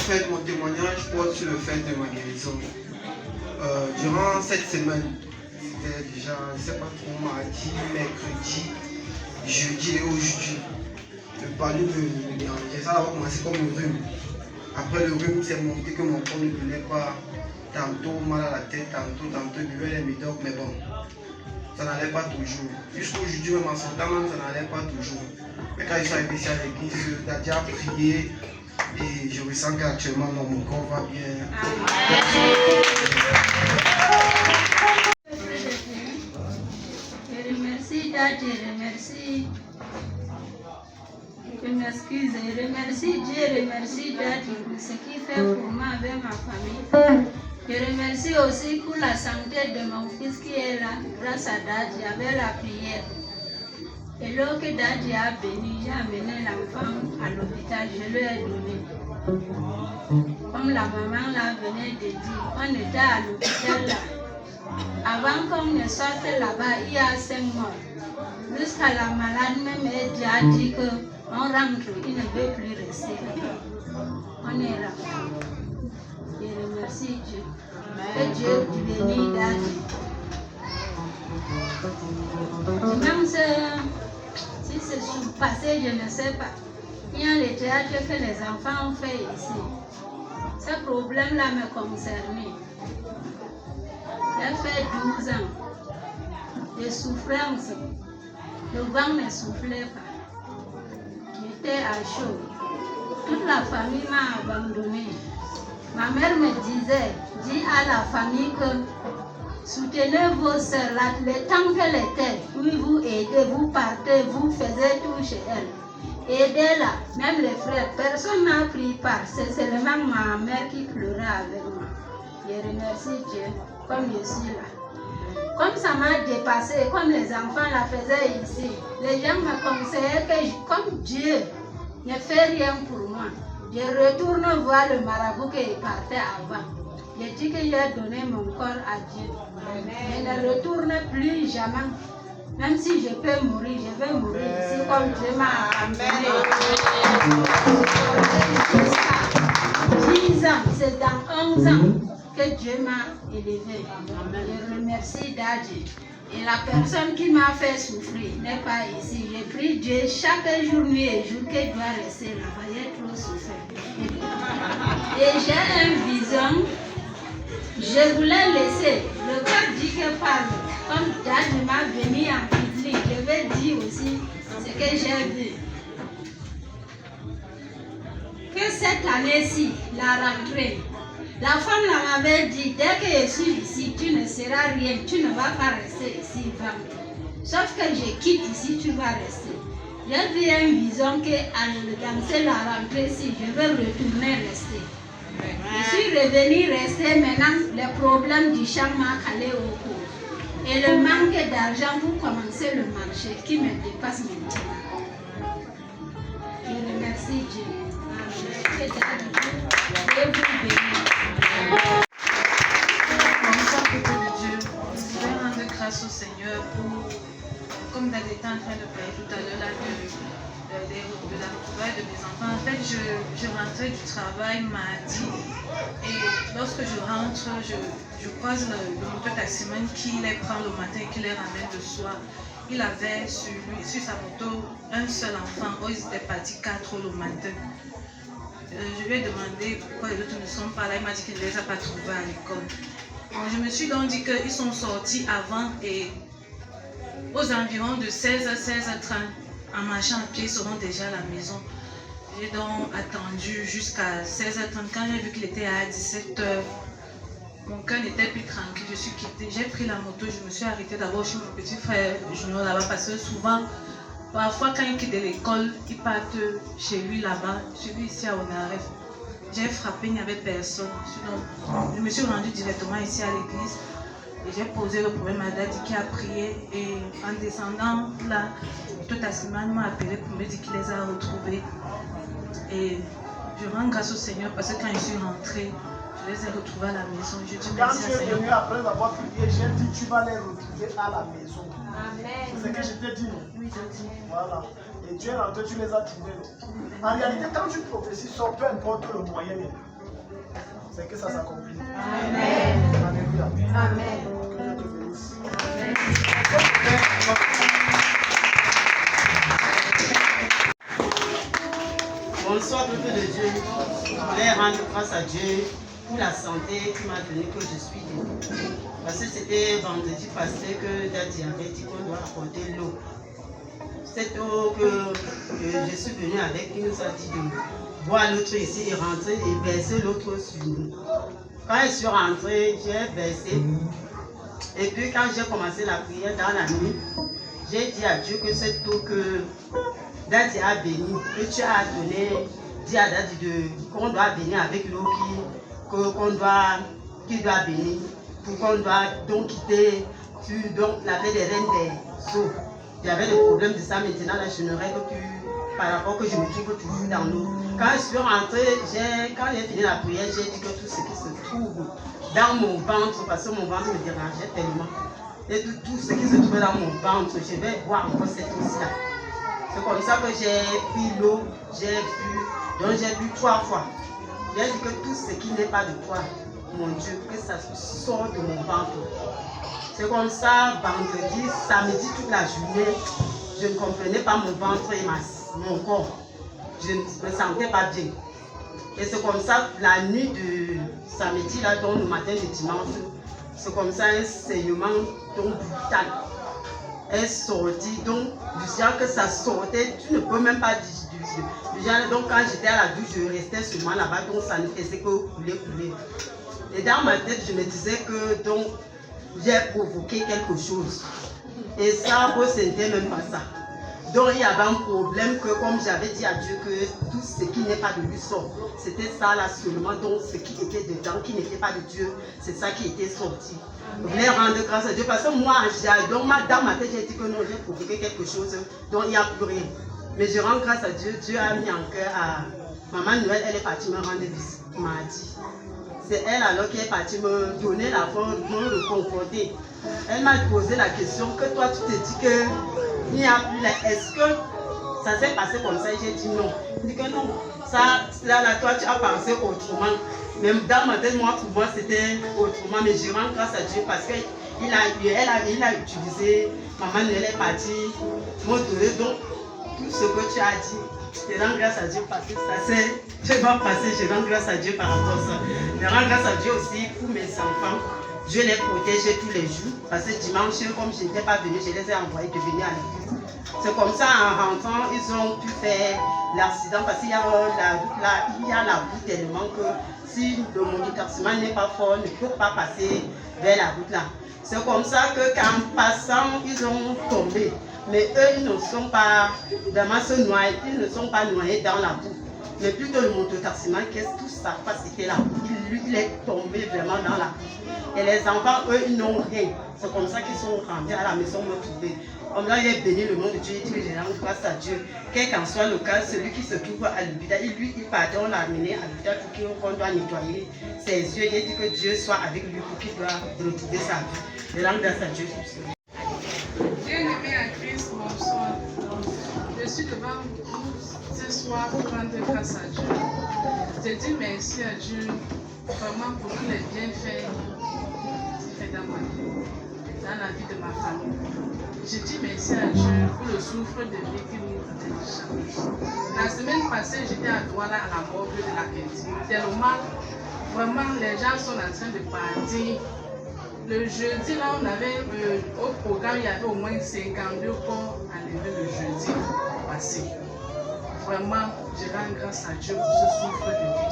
fait, mon témoignage porte sur le fait de ma guérison. Durant cette semaine, c'était déjà, je ne sais pas trop, mardi, mercredi, jeudi et aujourd'hui, le palud me dérangeait. Ça a commencé comme le rhume. Après le rhume, c'est monté que mon corps ne tenait pas. Tantôt mal à la tête, tantôt il buvait les médocs, mais bon, ça n'allait pas toujours. Jusqu'aujourd'hui, même en sortant, même, ça n'allait pas toujours. Mais quand je suis arrivé ici à l'église, Dadia a prié et je ressens qu'actuellement mon corps va bien. Je remercie Dadia, je remercie. Je m'excuse, je remercie Dieu, je remercie Dadia pour ce qu'il fait pour moi avec ma famille. Je remercie aussi pour la santé de mon fils qui est là, grâce à Dadia, avec la prière. Et lorsque Dadia a béni, j'ai amené l'enfant à l'hôpital, je lui ai donné. Comme la maman là venait de dire, on était à l'hôpital là. Avant qu'on ne sorte là-bas, il y a 5 morts. Jusqu'à la malade même, elle a dit qu'on rentre, il ne veut plus rester. On est là. Je remercie Dieu. Que Dieu bénisse Dadia. Même si c'est surpassé, je ne sais pas. Il y a les théâtres que les enfants ont fait ici. Ce problème-là me concernait. J'ai fait 12 ans de souffrance. Le vent ne soufflait pas. J'étais à chaud. Toute la famille m'a abandonné. Ma mère me disait, dis à la famille que soutenez vos sœurs, le temps qu'elle était, oui, vous aidez, vous partez, vous faisiez tout chez elle. Aidez-la, même les frères, personne n'a pris part, c'est seulement ma mère qui pleurait avec moi. Je remercie Dieu, comme je suis là. Comme ça m'a dépassé, comme les enfants la faisaient ici, les gens me conseillaient que comme Dieu ne fait rien pour moi, je retourne voir le marabout qui partait avant. Je dis que j'ai donné mon corps à Dieu. Je ne retourne plus jamais. Même si je peux mourir, je vais mourir ici comme Dieu m'a abandonné. 10 ans, c'est dans 11 ans que Dieu m'a élevé. Je remercie Dadia. Et la personne qui m'a fait souffrir n'est pas ici. J'ai pris Dieu chaque jour, nuit et jour, qu'elle doit rester là-bas. J'ai trop souffert. Et j'ai une vision. Je voulais laisser. Le cœur dit que parle. Comme Dadia m'a venu en public, je vais dire aussi ce que j'ai vu. Que cette année-ci, la rentrée, la femme m'avait dit, dès que je suis ici, tu ne seras rien, tu ne vas pas rester ici, sauf que je quitte ici, tu vas rester. J'ai vu une vision que dans la rentrée-ci, je vais retourner rester. Je suis revenue rester, maintenant le problème du champ m'a calé au cou. Et le manque d'argent pour commencer le marché qui me dépasse maintenant. Je remercie Dieu. Que Dieu vous bénisse. Bonsoir, peuple de Dieu. Je vais rendre grâce au Seigneur pour, comme Dadia était en train de parler tout à l'heure, de la retrouvaille de mes enfants. En fait, je rentrais du travail mardi et lorsque je rentre, je croise le moto-taximan qui les prend le matin et qui les ramène le soir. Il avait sur sa moto un seul enfant. Ils étaient partis 4 le matin. Je lui ai demandé pourquoi les autres ne sont pas là. Il m'a dit qu'il ne les a pas trouvés à l'école. Bon, je me suis donc dit qu'ils sont sortis avant et aux environs de 16h, 16h30, en marchant à pied, ils seront déjà à la maison. J'ai donc attendu jusqu'à 16h30. Quand j'ai vu qu'il était à 17h, mon cœur n'était plus tranquille. Je suis quittée. J'ai pris la moto, je me suis arrêtée d'abord chez mon petit frère Junior là-bas parce que souvent, parfois quand il quitte de l'école, il part chez lui là-bas. Je suis ici à Onaref. J'ai frappé, il n'y avait personne. Je me suis rendue directement ici à l'église. Et j'ai posé le problème à Dadia qui a prié et en descendant là, tout Tassiman m'a appelé pour me dire qu'il les a retrouvés. Et je rends grâce au Seigneur parce que quand je suis rentrée, je les ai retrouvés à la maison. Je dis merci au Seigneur. Quand tu es venu après avoir prié, j'ai dit tu vas les retrouver à la maison. Amen. C'est ce que je t'ai dit. Oui, je dis. Voilà. Et tu es rentré, tu les as trouvés. En réalité, quand tu prophéties, peu importe le moyen, c'est que ça s'accomplit. Amen. Alléluia. Amen. Que Dieu te bénisse. Amen. Bonsoir, peuple de Dieu. Je voulais rendre grâce à Dieu pour la santé qui m'a donné que je suis debout. Parce que c'était vendredi passé que Daddy avait dit qu'on doit apporter l'eau. Cette eau que je suis venu avec, il nous a dit de boire l'autre ici et rentrer et verser l'autre sur nous. Quand je suis rentré, j'ai versé. Et puis quand j'ai commencé la prière dans la nuit, j'ai dit à Dieu que cette eau que Daddy a béni, que tu as donné, dit à Daddy qu'on doit bénir avec l'eau qui doit bénir, pour qu'on doit donc quitter donc la paix des reines des eaux. J'avais le problème de ça, maintenant là je ne rêve plus par rapport que je me trouve toujours dans l'eau. Quand je suis rentrée, quand j'ai fini la prière, j'ai dit que tout ce qui se trouve dans mon ventre, parce que mon ventre me dérangeait tellement, et tout ce qui se trouvait dans mon ventre, je vais boire encore cette eau-là. C'est comme ça que j'ai pris l'eau, j'ai bu, donc j'ai bu 3 fois. J'ai dit que tout ce qui n'est pas de toi, mon Dieu, que ça sorte de mon ventre. C'est comme ça, vendredi, samedi, toute la journée, je ne comprenais pas mon ventre et mon corps. Je ne me sentais pas bien. Et c'est comme ça, la nuit de samedi, là, donc le matin de dimanche, c'est comme ça un saignement donc brutal est sorti, donc du genre que ça sortait, tu ne peux même pas dire. Du genre, donc quand j'étais à la douche, je restais seulement là-bas, donc ça ne faisait que couler. Et dans ma tête, je me disais que donc j'ai provoqué quelque chose. Et ça, ce n'était même pas ça. Donc il y avait un problème que, comme j'avais dit à Dieu, que tout ce qui n'est pas de lui sort. C'était ça là seulement, donc ce qui était dedans, qui n'était pas de Dieu, c'est ça qui était sorti. Je voulais rendre grâce à Dieu parce que moi, donc, dans ma tête, j'ai dit que non, j'ai provoqué quelque chose, donc il n'y a plus rien. Mais je rends grâce à Dieu, Dieu a mis en cœur à Maman Noël, elle est partie me rendre visite mardi. C'est elle alors qui est partie me donner la force, me reconforter. Elle m'a posé la question que toi tu te dis que il n'y a plus là. Est-ce que ça s'est passé comme ça? J'ai dit non. Elle dit que non. Ça, là, toi tu as pensé autrement. Même dans ma tête, moi, pour moi, c'était autrement. Mais je rends grâce à Dieu parce qu'il a utilisé, Maman Noël est partie me donner donc tout ce que tu as dit. Je rends grâce à Dieu parce que ça s'est pas passé. Je rends grâce à Dieu par rapport à ça. Je rends grâce à Dieu aussi pour mes enfants. Je les protège tous les jours. Parce que dimanche, comme je n'étais pas venue, je les ai envoyés de venir à l'église. C'est comme ça, en rentrant, ils ont pu faire l'accident parce qu'il y a la route là, il y a la route tellement que si le mototaximan n'est pas fort, ne peut pas passer vers la route là. C'est comme ça que qu'en passant, ils ont tombé. Mais eux, ils ne sont pas vraiment se noyer, ils ne sont pas noyés dans la boue. Mais plutôt le mototaximan, qu'est-ce que tout ça face était là. Il est tombé vraiment dans la boue. Et les enfants, eux, ils n'ont rien. C'est comme ça qu'ils sont rentrés à la maison me trouver. Comme là, il est béni le nom de Dieu, il dit que je rends grâce à Dieu. Quel qu'en soit le cas, celui qui se trouve à l'hôpital, il partait, on l'a amené à l'hôpital pour qu'on doit nettoyer ses yeux. Il dit que Dieu soit avec lui pour qu'il doit retrouver sa vie. Je rends grâce à Dieu pour cela. Bien-aimé à Christ, bonsoir. Je suis devant vous ce soir pour rendre grâce à Dieu. Je dis merci à Dieu vraiment pour tous les bienfaits qu'il fait dans ma vie, dans la vie de ma famille. Je dis merci à Dieu pour le souffle de vie qu'il nous donne chaque jour. La semaine passée, j'étais à Douala à la morgue de la Kentie. Tellement, vraiment, les gens sont en train de partir. Le jeudi, là, on avait au programme, il y avait au moins 52 corps à lever le jeudi passé. Vraiment, je rends grâce à Dieu pour ce souffle de vie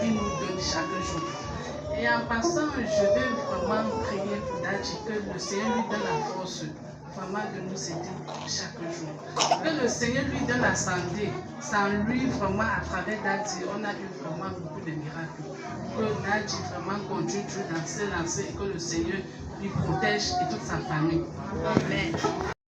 qu'il nous donne chaque jour. Et en passant, je veux vraiment prier pour Daddy, que le Seigneur lui donne la force vraiment de nous aider chaque jour. Que le Seigneur lui donne la santé. Sans lui, vraiment, à travers Daddy, on a eu vraiment beaucoup de miracles. Que Daddy vraiment continue dans ses lancers et que le Seigneur lui protège et toute sa famille. Amen.